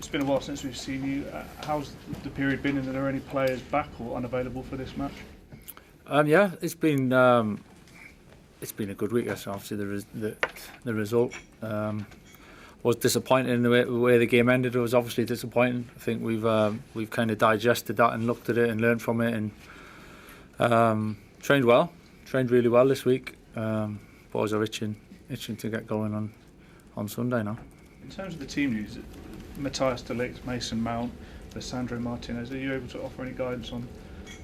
been a while since we've seen you. How's the period been, and are there any players back or unavailable for this match? Yeah, it's been a good week. So obviously the result was disappointing in the way the game ended. It was obviously disappointing. I think we've kind of digested that and looked at it and learned from it, and trained really well this week. Boys are itching to get going on Sunday now. In terms of the team news, Matthias de Ligt, Mason Mount, Sandro Martinez, are you able to offer any guidance on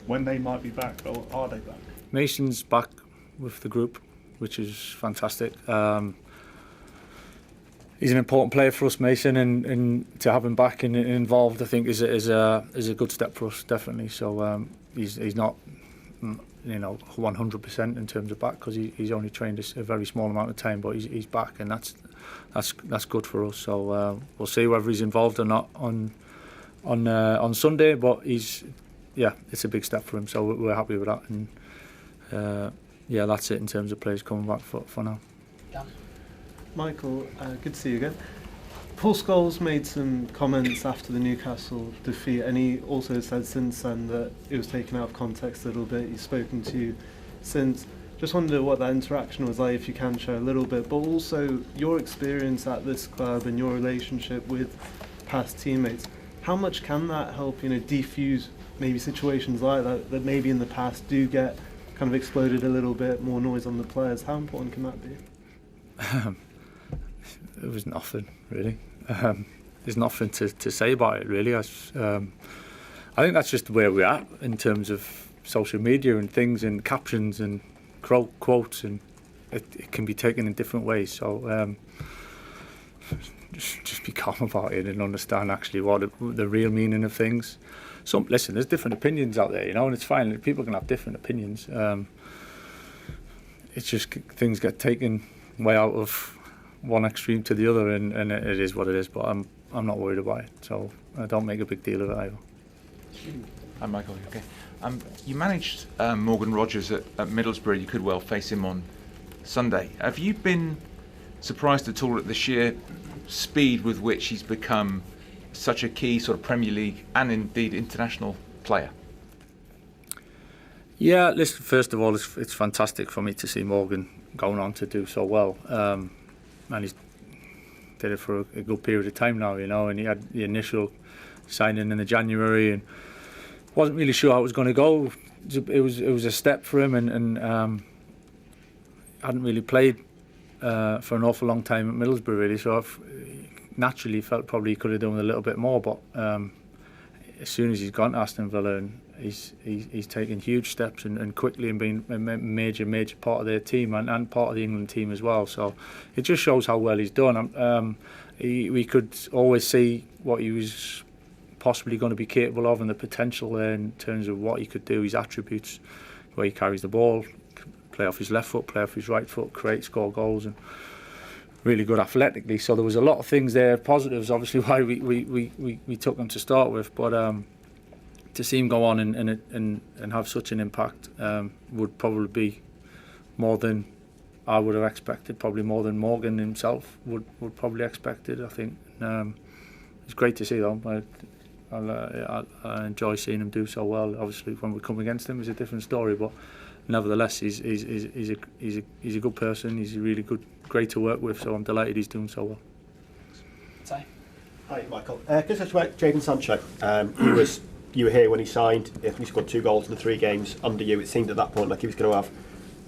when they might be back, or are they back? Mason's back with the group, which is fantastic. He's an important player for us, Mason, and to have him back and involved, I think is a good step for us, definitely. So he's not 100% in terms of back, because he's only trained a very small amount of time, but he's back, and that's good for us. So we'll see whether he's involved or not on Sunday, but it's a big step for him, so we're happy with that. And that's it in terms of players coming back for now. Dan. Michael, good to see you again. Paul Scholes made some comments after the Newcastle defeat, and he also said since then that it was taken out of context a little bit. He's spoken to you since. Just wonder what that interaction was like, if you can share a little bit, but also your experience at this club and your relationship with past teammates. How much can that help, defuse maybe situations like that maybe in the past do get kind of exploded a little bit, more noise on the players? How important can that be? It was nothing, really. There's nothing to say about it, really. I think that's just the way we're at in terms of social media and things and captions and quotes, and it can be taken in different ways. So just be calm about it and understand actually what the real meaning of things. Listen, there's different opinions out there, and it's fine. People can have different opinions. It's just things get taken way out of one extreme to the other, and it is what it is. But I'm not worried about it, so I don't make a big deal of it either. Hi Michael, okay. You managed Morgan Rogers at Middlesbrough. You could well face him on Sunday. Have you been surprised at all at the sheer speed with which he's become such a key sort of Premier League and indeed international player? Yeah, listen, first of all, it's fantastic for me to see Morgan going on to do so well. And he's did it for a good period of time now, and he had the initial signing in the January and wasn't really sure how it was going to go. It was a step for him, and hadn't really played for an awful long time at Middlesbrough, really, so I've naturally felt probably he could have done a little bit more, but as soon as he's gone to Aston Villa, and he's taken huge steps and quickly, and been a major part of their team and part of the England team as well. So it just shows how well he's done. We could always see what he was possibly going to be capable of and the potential there in terms of what he could do, his attributes, where he carries the ball, play off his left foot, play off his right foot, score goals, and really good athletically. So there was a lot of things there, positives obviously why we took him to start with, but to see him go on and have such an impact would probably be more than I would have expected, probably more than Morgan himself would probably expected. I think it's great to see though. I enjoy seeing him do so well. Obviously when we come against him it's a different story, but nevertheless he's a good person. He's really great to work with, so I'm delighted he's doing so well. Hi Michael, just about Jadon Sancho. You were here when he signed. He scored 2 goals in the 3 games under you. It seemed at that point like he was going to have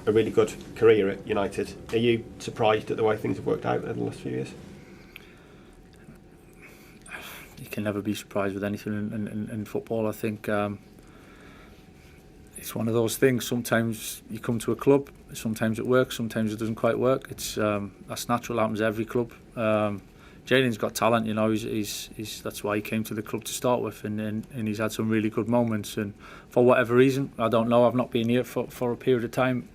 a really good career at United. Are you surprised at the way things have worked out in the last few years? You can never be surprised with anything in football. I think it's one of those things. Sometimes you come to a club, sometimes it works, sometimes it doesn't quite work. That's natural. Happens at every club. Jadon's got talent, he's that's why he came to the club to start with, and he's had some really good moments, and for whatever reason, I don't know, I've not been here for a period of time,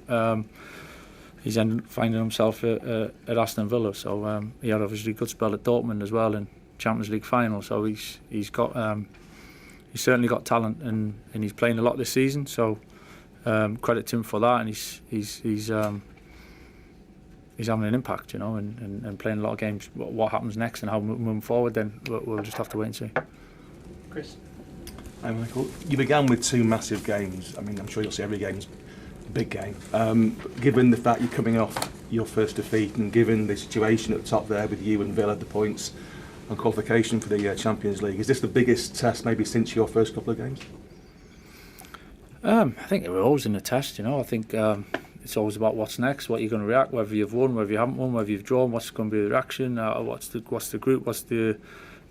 he's finding himself at Aston Villa, so he had obviously a good spell at Dortmund as well in Champions League final, so he's certainly got talent, and he's playing a lot this season, so credit to him for that, and he's he's having an impact, you know, and playing a lot of games. What happens next and how moving forward, then we'll just have to wait and see. Chris? Hi Michael, you began with 2 massive games. I mean, I'm sure you'll see every game's a big game. Given the fact you're coming off your first defeat and given the situation at the top there with you and Villa, the points and qualification for the Champions League, is this the biggest test maybe since your first couple of games? I think we're always in a test, you know. I think it's always about what's next, what you're going to react, whether you've won, whether you haven't won, whether you've drawn, what's going to be the reaction, what's the group, what's the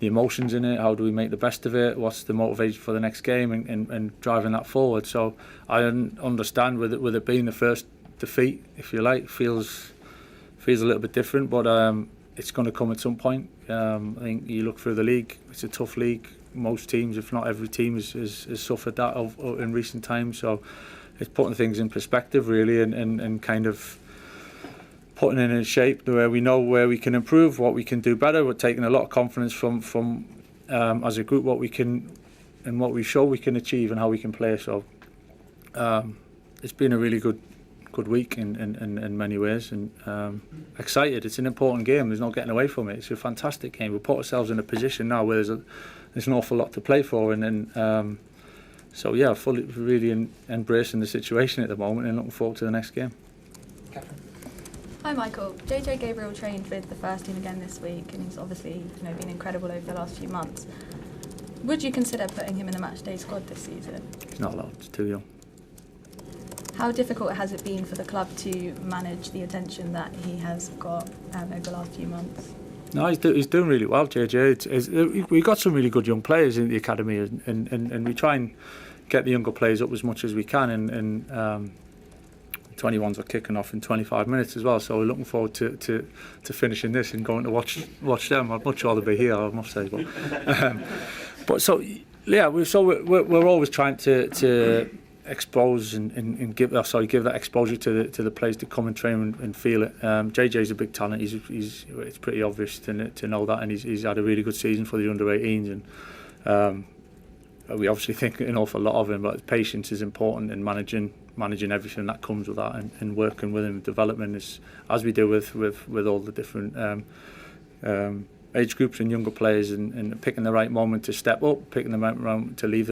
emotions in it, how do we make the best of it, what's the motivation for the next game, and driving that forward. So I understand with it being the first defeat, if you like, feels a little bit different, but it's going to come at some point. I think you look through the league, it's a tough league. Most teams, if not every team, has suffered that in recent times. So it's putting things in perspective really, and kind of putting it in shape where we know where we can improve, what we can do better. We're taking a lot of confidence from as a group what we can and what we show we can achieve and how we can play. So it's been a really good week in many ways, and excited. It's an important game. There's no getting away from it. It's a fantastic game. We've put ourselves in a position now where there's an awful lot to play for, and so yeah, fully really embracing the situation at the moment and looking forward to the next game. Hi Michael, JJ Gabriel trained with the first team again this week, and he's obviously been incredible over the last few months. Would you consider putting him in the matchday squad this season? He's not allowed. He's too young. How difficult has it been for the club to manage the attention that he has got over the last few months? No, he's doing really well, JJ. We've got some really good young players in the academy, and we try and get the younger players up as much as we can, and 21s are kicking off in 25 minutes as well, so we're looking forward to finishing this and going to watch them. I'd much rather be here, I must say, but so yeah, we're always trying to expose and give that exposure to the players to come and train and feel it. JJ's a big talent. It's pretty obvious to know that, and he's had a really good season for the under-18s, and we obviously think an awful lot of him, but patience is important in managing everything that comes with that, and working with him, development is as we do with all the different age groups and younger players, and picking the right moment to step up, picking the right moment to leave